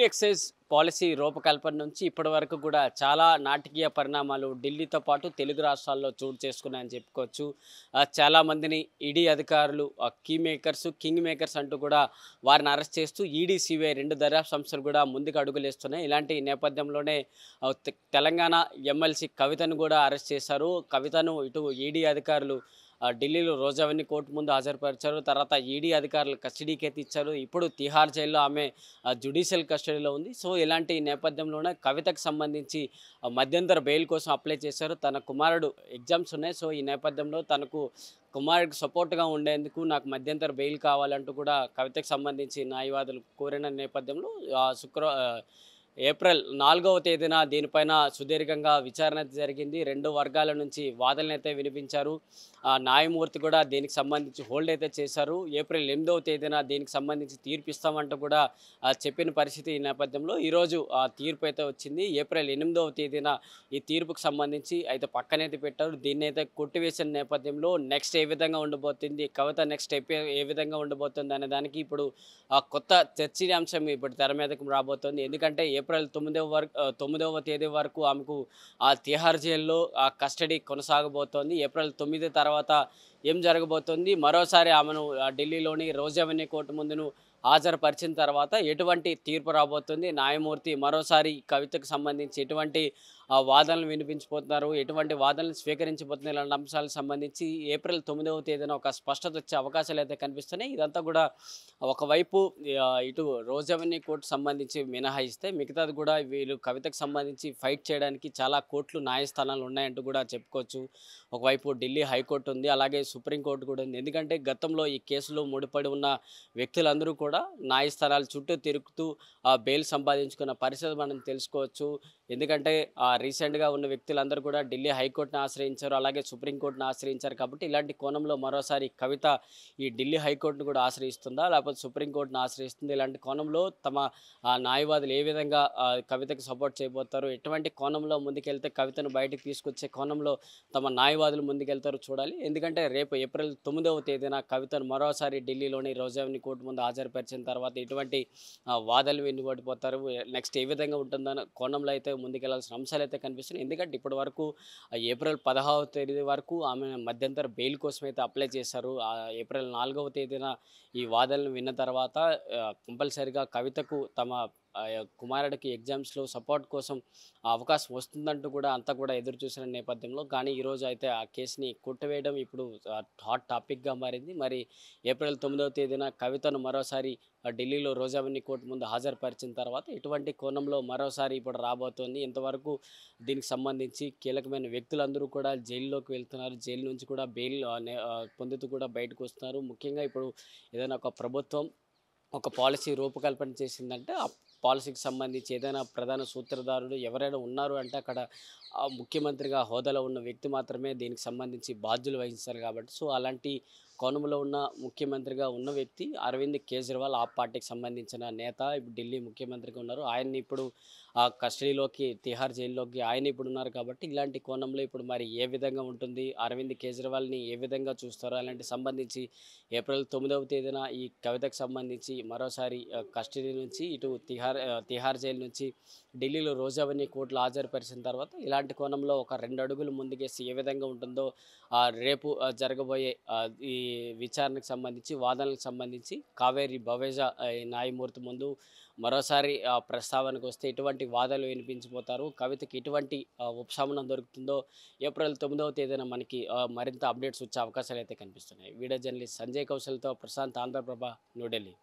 Excise policy రూపకల్పన నుంచి ఇప్పటి వరకు కూడా చాలా నాటకీయ పరిణామాలు ఢిల్లీతో పాటు తెలుగు రాష్ట్రాల్లో చోటు చేసుకున్నాయని చెప్పుకోవచ్చు. చాలామందిని ఈడీ అధికారులు కీ మేకర్స్, కింగ్ మేకర్స్ అంటూ కూడా వారిని అరెస్ట్ చేస్తూ ఈడీ, సిబిఐ 2 దర్యాప్తు సంస్థలు కూడా ముందుకు అడుగులేస్తున్నాయి. ఇలాంటి నేపథ్యంలోనే తెలంగాణ ఎమ్మెల్సీ కవితను కూడా అరెస్ట్ చేశారు. కవితను ఇటు ఈడీ అధికారులు ఢిల్లీలో రోజావన్నీ కోర్టు ముందు హాజరుపరిచారు. తర్వాత ఈడీ అధికారులు కస్టడీకి అయితే ఇచ్చారు. ఇప్పుడు తిహార్ జైల్లో ఆమె జ్యుడిషియల్ కస్టడీలో ఉంది. సో ఇలాంటి నేపథ్యంలోనే కవితకు సంబంధించి మధ్యంతర బెయిల్ కోసం అప్లై చేశారు. తన కుమారుడు ఎగ్జామ్స్ ఉన్నాయి. సో ఈ నేపథ్యంలో తనకు కుమారుడికి సపోర్ట్గా ఉండేందుకు నాకు మధ్యంతర బెయిల్ కావాలంటూ కూడా కవితకు సంబంధించి న్యాయవాదులు కోరిన నేపథ్యంలో ఏప్రిల్ 4వ తేదీన దీనిపైన సుదీర్ఘంగా విచారణ జరిగింది. 2 వర్గాల నుంచి వాదనలైతే వినిపించారు. న్యాయమూర్తి కూడా దీనికి సంబంధించి హోల్డ్ అయితే చేశారు. ఏప్రిల్ 8వ తేదీన దీనికి సంబంధించి తీర్పు ఇస్తామంటూ కూడా చెప్పిన పరిస్థితి. ఈ నేపథ్యంలో ఈరోజు తీర్పు అయితే వచ్చింది. ఏప్రిల్ 8వ తేదీన ఈ తీర్పుకు సంబంధించి అయితే పక్కనైతే పెట్టారు. దీన్ని అయితే కొట్టివేసిన నేపథ్యంలో నెక్స్ట్ ఏ విధంగా ఉండబోతుంది, కవిత నెక్స్ట్ స్టెప్ ఏ విధంగా ఉండబోతుంది అనే దానికి ఇప్పుడు కొత్త చర్చనీయాంశం ఇప్పుడు తెర మీదకు రాబోతోంది. ఎందుకంటే ఏప్రిల్ 9వ తేదీ వరకు ఆమెకు తిహార్ జైల్లో కస్టడీ కొనసాగబోతోంది. ఏప్రిల్ 9 తర్వాత ఏం జరగబోతోంది, మరోసారి ఆమెను ఢిల్లీలోని రోజావన్నీ కోర్టు ముందును హాజరుపరిచిన తర్వాత ఎటువంటి తీర్పు రాబోతుంది, న్యాయమూర్తి మరోసారి కవితకు సంబంధించి ఎటువంటి వాదనలు వినిపించిపోతున్నారు, ఎటువంటి వాదనలు స్వీకరించబోతున్నారు, ఇలాంటి అంశాలకు సంబంధించి ఏప్రిల్ 9వ తేదీన ఒక స్పష్టత వచ్చే అవకాశాలు అయితే కనిపిస్తున్నాయి. ఇదంతా కూడా ఒకవైపు ఇటు రోజావన్నీ కోర్టు సంబంధించి మినహాయిస్తే మిగతాది కూడా వీళ్ళు కవితకు సంబంధించి ఫైట్ చేయడానికి చాలా కోర్టులు, న్యాయస్థానాలు ఉన్నాయంటూ కూడా చెప్పుకోవచ్చు. ఒకవైపు ఢిల్లీ హైకోర్టు ఉంది, అలాగే సుప్రీంకోర్టు కూడా ఉంది. ఎందుకంటే గతంలో ఈ కేసులో ముడిపడి ఉన్న వ్యక్తులందరూ కూడా న్యాయస్థానాల చుట్టూ తిరుగుతూ బెయిల్ సంపాదించుకున్న పరిస్థితి మనం తెలుసుకోవచ్చు. ఎందుకంటే రీసెంట్గా ఉన్న వ్యక్తులందరూ కూడా ఢిల్లీ హైకోర్టును ఆశ్రయించారు, అలాగే సుప్రీంకోర్టును ఆశ్రయించారు. కాబట్టి ఇలాంటి కోణంలో మరోసారి కవిత ఈ ఢిల్లీ హైకోర్టును కూడా ఆశ్రయిస్తుందా, లేకపోతే సుప్రీంకోర్టును ఆశ్రయిస్తుంది? ఇలాంటి కోణంలో తమ న్యాయవాదులు ఏ విధంగా కవితకు సపోర్ట్ చేయబోతారు, ఎటువంటి కోణంలో ముందుకెళ్తే కవితను బయటకు తీసుకొచ్చే కోణంలో తమ న్యాయవాదులు ముందుకెళ్తారో చూడాలి. ఎందుకంటే రేపు ఏప్రిల్ 9వ తేదీన కవితను మరోసారి ఢిల్లీలోని రోజావన్నీ కోర్టు ముందు హాజరుపరిచిన తర్వాత ఎటువంటి వాదనలు వెన్నుబడిపోతారు, నెక్స్ట్ ఏ విధంగా ఉంటుందన్న కోణంలో అయితే ముందుకెళ్లాల్సిన అంశాలు అయితే కనిపిస్తున్నాయి. ఎందుకంటే ఇప్పటి వరకు ఏప్రిల్ 16వ తేదీ వరకు ఆమె మధ్యంతర బెయిల్ కోసం అయితే అప్లై చేశారు. ఏప్రిల్ 4వ తేదీన ఈ వాదనలు విన్న తర్వాత కంపల్సరిగా కవితకు తమ కుమారుడికి ఎగ్జామ్స్లో సపోర్ట్ కోసం అవకాశం వస్తుందంటూ కూడా అంతా కూడా ఎదురు చూసిన నేపథ్యంలో కానీ ఈరోజు అయితే ఆ కేసుని కొట్టివేయడం ఇప్పుడు హాట్ టాపిక్గా మారింది. మరి ఏప్రిల్ 9వ తేదీన కవితను మరోసారి ఢిల్లీలో రోజావన్నీ కోర్టు ముందు హాజరుపరిచిన తర్వాత ఎటువంటి కోణంలో మరోసారి ఇప్పుడు రాబోతోంది. ఇంతవరకు దీనికి సంబంధించి కీలకమైన వ్యక్తులందరూ కూడా జైల్లోకి వెళ్తున్నారు. జైలు నుంచి కూడా బెయిల్ పొందుతూ కూడా బయటకు వస్తున్నారు. ముఖ్యంగా ఇప్పుడు ఏదైనా ఒక ప్రభుత్వం ఒక పాలసీ రూపకల్పన చేసిందంటే ఆ పాలసీకి సంబంధించి ఏదైనా ప్రధాన సూత్రధారులు ఎవరైనా ఉన్నారు అంటే అక్కడ ముఖ్యమంత్రిగా హోదాలో ఉన్న వ్యక్తి మాత్రమే దీనికి సంబంధించి బాధ్యులు వహిస్తారు. కాబట్టి సో అలాంటి కోణంలో ఉన్న ముఖ్యమంత్రిగా ఉన్న వ్యక్తి అరవింద్ కేజ్రీవాల్, ఆ పార్టీకి సంబంధించిన నేత, ఇప్పుడు ఢిల్లీ ముఖ్యమంత్రిగా ఉన్నారు. ఆయన్ని ఇప్పుడు కస్టడీలోకి తిహార్ జైల్లోకి ఆయన ఇప్పుడు ఉన్నారు. కాబట్టి ఇలాంటి కోణంలో ఇప్పుడు మరి ఏ విధంగా ఉంటుంది, అరవింద్ కేజ్రీవాల్ని ఏ విధంగా చూస్తారో అలాంటి సంబంధించి ఏప్రిల్ 9వ తేదీన ఈ కవితకు సంబంధించి మరోసారి కస్టడీ నుంచి ఇటు తిహార్ జైలు నుంచి ఢిల్లీలో రోజావన్నీ కోర్టులో హాజరుపరిచిన తర్వాత ఇలాంటి కోణంలో ఒక 2 అడుగులు ముందుకేసి ఏ విధంగా ఉంటుందో రేపు జరగబోయే ఈ విచారణకు సంబంధించి, వాదనలకు సంబంధించి కావేరి బవేజా న్యాయమూర్తి ముందు మరోసారి ప్రస్తావనకు వస్తే ఎటువంటి వాదనలు వినిపించిపోతారు, కవితకి ఎటువంటి ఉపశమనం దొరుకుతుందో ఏప్రిల్ 9వ తేదీన మనకి మరింత అప్డేట్స్ వచ్చే అవకాశాలు అయితే కనిపిస్తున్నాయి. వీడియో జర్నలిస్ట్ సంజయ్ కౌశల్తో ప్రశాంత్, ఆంధ్రప్రభ, న్యూఢిల్లీ.